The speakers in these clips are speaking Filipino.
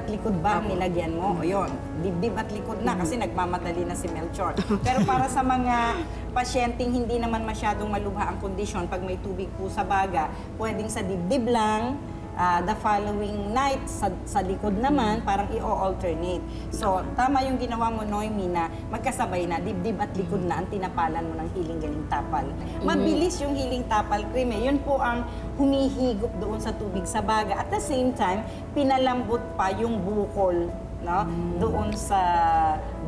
at likod ba ang nilagyan mo? O yun, dibdib at likod na kasi nagmamadali na si Melchor. Pero para sa mga pasyenteng hindi naman masyadong malubha ang kondisyon, pag may tubig po sa baga, pwedeng sa dibdib lang, the following night, sa likod naman, parang i-alternate. So, tama yung ginawa mo, Noemi, na magkasabay na, dibdib at likod na ang tinapalan mo ng Healing Galing Tapal. Mabilis yung Healing Tapal Cream eh. Yun po ang humihigop doon sa tubig sa baga. At the same time, pinalambot pa yung bukol, no? Doon sa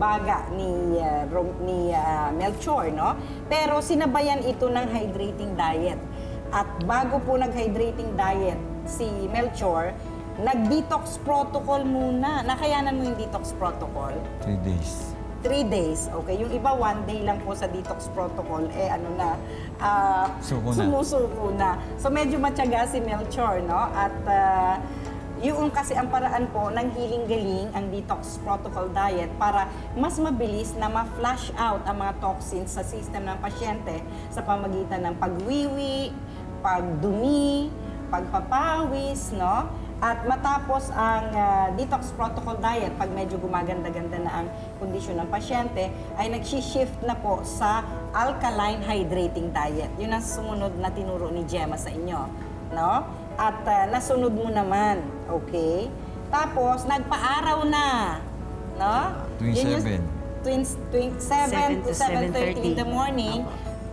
baga ni Melchor, no? Pero sinabayan ito ng hydrating diet. At bago po nag-hydrating diet si Melchor, nag-detox protocol muna. Nakayanan mo yung detox protocol? 3 days. 3 days. Okay. Yung iba, 1 day lang po sa detox protocol. Suko na. Sumusuko na. So, medyo matyaga si Melchor, no? At yung kasi ang paraan po ng Healing Galing, ang detox protocol diet, para mas mabilis na ma-flush out ang mga toxins sa system ng pasyente sa pamagitan ng pagwiwi, pagdumi, pagpapawis, no? At matapos ang detox protocol diet, pag medyo gumaganda-ganda na ang kondisyon ng pasyente, ay nag-shift na po sa alkaline hydrating diet. Yun ang sumunod na tinuro ni Gemma sa inyo, no? At nasunod mo naman, okay? Tapos, nagpa-araw na, no? Tuwing 7 to 7:30 in the morning,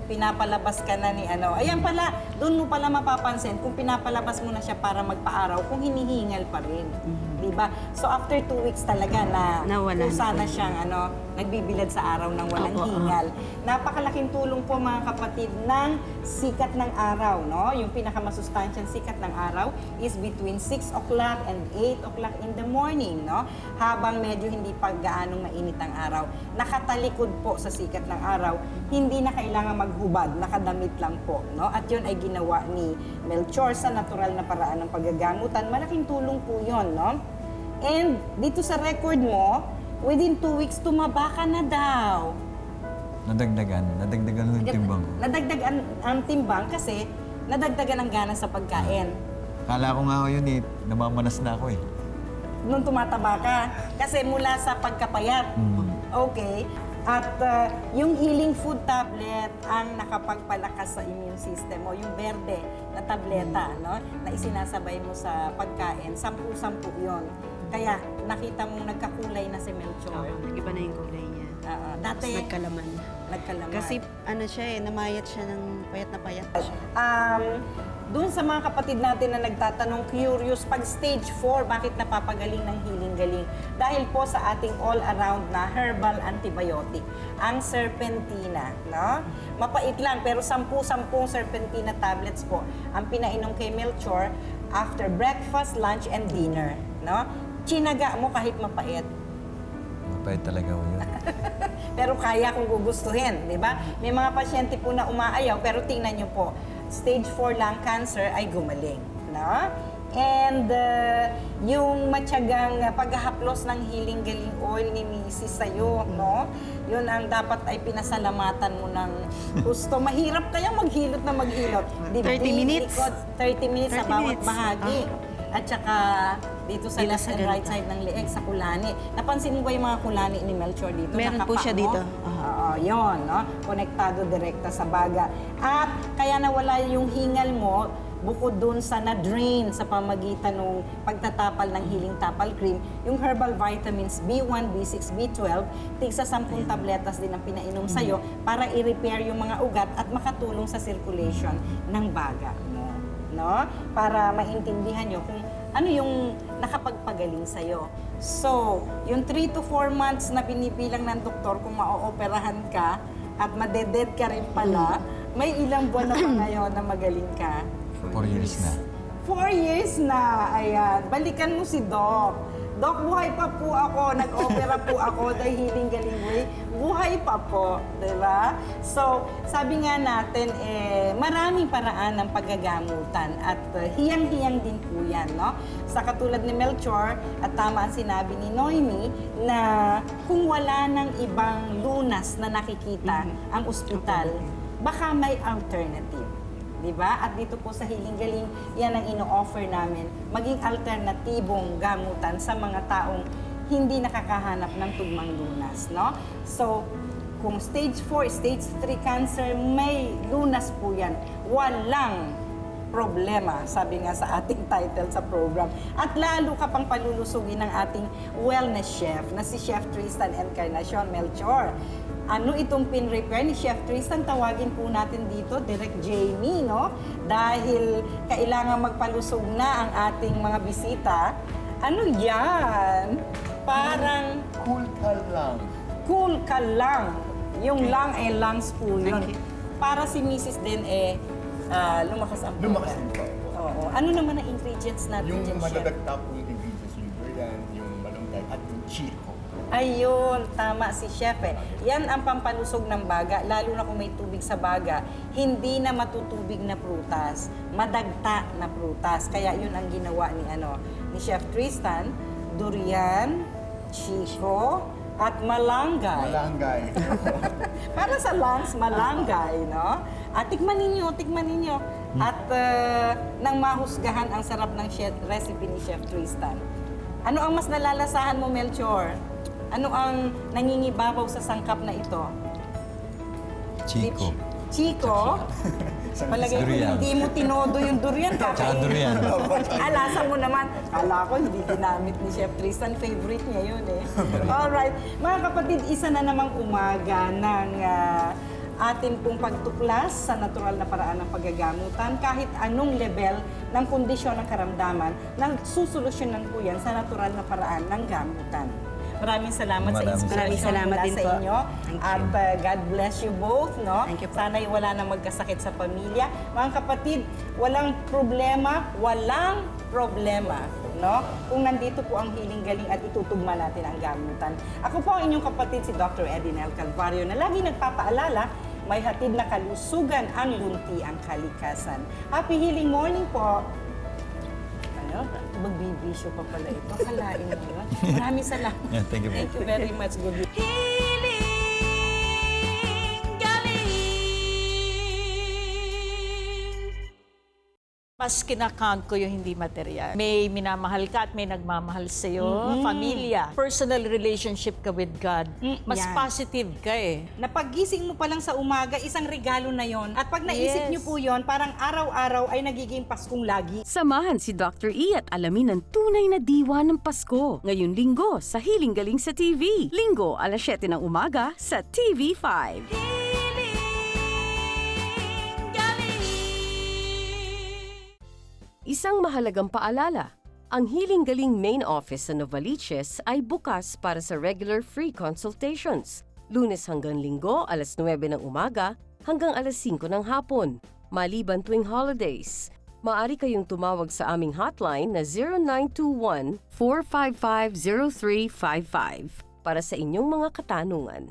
pinapalabas ka na ni ano. Ayan pala, doon mo pala mapapansin kung pinapalabas mo na siya para magpa-araw, kung hinihingal pa rin. Diba? So after 2 weeks talaga na kusa na siyang nagbibilad sa araw ng walang hingal. Napakalaking tulong po mga kapatid ng sikat ng araw, no? Yung pinakamasustansyang sikat ng araw is between 6 o'clock and 8 o'clock in the morning, no? Habang medyo hindi pa gaanong mainit ang araw. Nakatalikod po sa sikat ng araw, hindi na kailangan maghubad, nakadamit lang po, no? At yun ay ginawa ni Melchor sa natural na paraan ng paggagamutan. Malaking tulong po yun, no? And dito sa record mo, within 2 weeks, tumaba ka na daw. Nadagdagan yung timbang ko. Nadagdagan ang timbang kasi nadagdagan ang gana sa pagkain. Kala ko nga yun eh, namamanas na ako eh. Nung tumataba ka, kasi mula sa pagkapayat. Okay. At yung healing food tablet ang nakapagpalakas sa immune system mo. Yung berde na tableta, no? Na isinasabay mo sa pagkain. 10-10 yun. Kaya nakita mong nagkakulay na si Melchor. Nag-iba na yung kulay niya. Dati, Nagkalaman. Kasi siya namayat siya ng payat na payat siya. Doon sa mga kapatid natin na nagtatanong, curious, pag stage 4, bakit napapagaling ng Healing Galing? Dahil po sa ating all-around na herbal antibiotic, ang serpentina, no? Mapait lang, pero 10-10 serpentina tablets po ang pinainom kay Melchor after breakfast, lunch, and dinner, no? Tsinaga mo kahit mapait. Mapait talaga yun. Pero kaya kung gugustuhin, di ba? May mga pasyente po na umaayaw, pero tingnan nyo po, stage 4 lung cancer ay gumaling, no? And yung matyagang paghahaplos ng Healing Galing Oil ni Mrs. sa'yo, no? Yun ang dapat ay pinasalamatan mo ng gusto. Mahirap kaya maghilot na maghilot. 30 minutes? Likod, 30 minutes sa 30 bawat minutes. bahagi. At saka dito sa left and right side ng leeg, sa kulani. Napansin mo ba yung mga kulani ni Melchor dito? Meron po siya dito. Oo, yun, no? Konektado direkta sa baga. At kaya nawala yung hingal mo, bukod dun sa na-drain sa pamagitan ng pagtatapal ng Healing Tapal Cream, yung herbal vitamins B1, B6, B12, tigsa 10 tabletas din ang pinainom sa'yo para i-repair yung mga ugat at makatulong sa circulation ng baga mo, no? Para maintindihan nyo kung ano yung nakapagpagaling sa'yo. So, yung 3 to 4 months na binibilang ng doktor kung ma-ooperahan ka at madeded ka rin pala, may ilang buwan na pa ngayon na magaling ka? 4 years na. 4 years na, ayan. Balikan mo si Doc. Doc, buhay pa po ako. Nag-opera po ako dahil Healing Galing Way. Buhay pa po, di ba? So, sabi nga natin, maraming paraan ng paggagamutan at hiyang-hiyang din po yan, no? Sa katulad ni Melchor, at tama ang sinabi ni Noemi, na kung wala ng ibang lunas na nakikita ang ospital, baka may alternative. Di ba? At dito po sa Hiling Galing, yan ang ino-offer namin, maging alternatibong gamutan sa mga taong hindi nakakahanap ng tugmang lunas, no? So, kung stage 4, stage 3 cancer, may lunas po yan. Walang problema, sabi nga sa ating title sa program. At lalo ka pang palulusugin ng ating wellness chef na si Chef Tristan Encarnacion Melchor. Ano itong pin-repair ni Chef Tristan? Tawagin po natin dito, Direct Jamie, no? Dahil kailangan magpalusog na ang ating mga bisita. Ano yan? Parang Cool ka lang. cool ka lang. Yung lang ay lungs po yun. Para si Mrs. din lumakas ang Lumakas puso. din po. Oo. Ano naman ang ingredients natin Yung dyan, Chef? madadagta po yung ingredients, yung durian, yung malunggay, at yung chico. Ayun, tama si Chef eh. Yan ang pampalusog ng baga, lalo na kung may tubig sa baga, hindi na matutubig na prutas, madagta na prutas. Kaya yun ang ginawa ni Chef Tristan, durian, chico, at malanggay. Malanggay. Para sa lungs, malanggay, no? At tikman ninyo. At nang mahusgahan ang sarap ng recipe ni Chef Tristan. Ano ang mas nalalasahan mo, Melchor? Ano ang nangingibabaw sa sangkap na ito? Chico. Chico? Palagay ko Durian. hindi mo tinodo yung durian. Tsaka durian. Alasa mo naman. Kala ko hindi ginamit ni Chef Tristan. Favorite niya yun eh. Alright. Mga kapatid, isa na namang umaga ng atin pong pagtuklas sa natural na paraan ng paggagamutan. Kahit anong level ng kondisyon ng karamdaman, nagsusolusyonan po yan sa natural na paraan ng gamutan. Maraming salamat Maraming sa inspirasyon salamat mula din sa po. inyo. Thank you. At God bless you both, no? Thank you po. Sana'y wala na magkasakit sa pamilya. Mga kapatid, walang problema, no? Kung nandito po ang Hiling Galing at itutugma natin ang gamutan. Ako po ang inyong kapatid, si Dr. Edinel Calvario, na lagi nagpapaalala, may hatid na kalusugan ang lunti ang kalikasan. Happy healing morning po! Magbibisyo pa pala ito. Kalain mo yun. Maraming salamat. Yeah, thank you po. Thank you very much. Good Mas kinakount ko yung hindi material. May minamahal ka at may nagmamahal sa'yo, pamilya, personal relationship ka with God. Mas yan. positive ka eh. Napagising mo pa lang sa umaga, isang regalo na yon. At pag naisip Yes. niyo po yon, parang araw-araw ay nagiging Paskong lagi. Samahan si Dr. E at alamin ang tunay na diwa ng Pasko. Ngayong linggo sa Hiling Galing sa TV. Linggo alas 7 ng umaga sa TV5. Isang mahalagang paalala. Ang Hiling Galing main office sa Novaliches ay bukas para sa regular free consultations. Lunes hanggang Linggo alas 9 ng umaga hanggang alas 5 ng hapon. Maliban tuwing holidays. Maaari kayong tumawag sa aming hotline na 0921-455-0355 para sa inyong mga katanungan.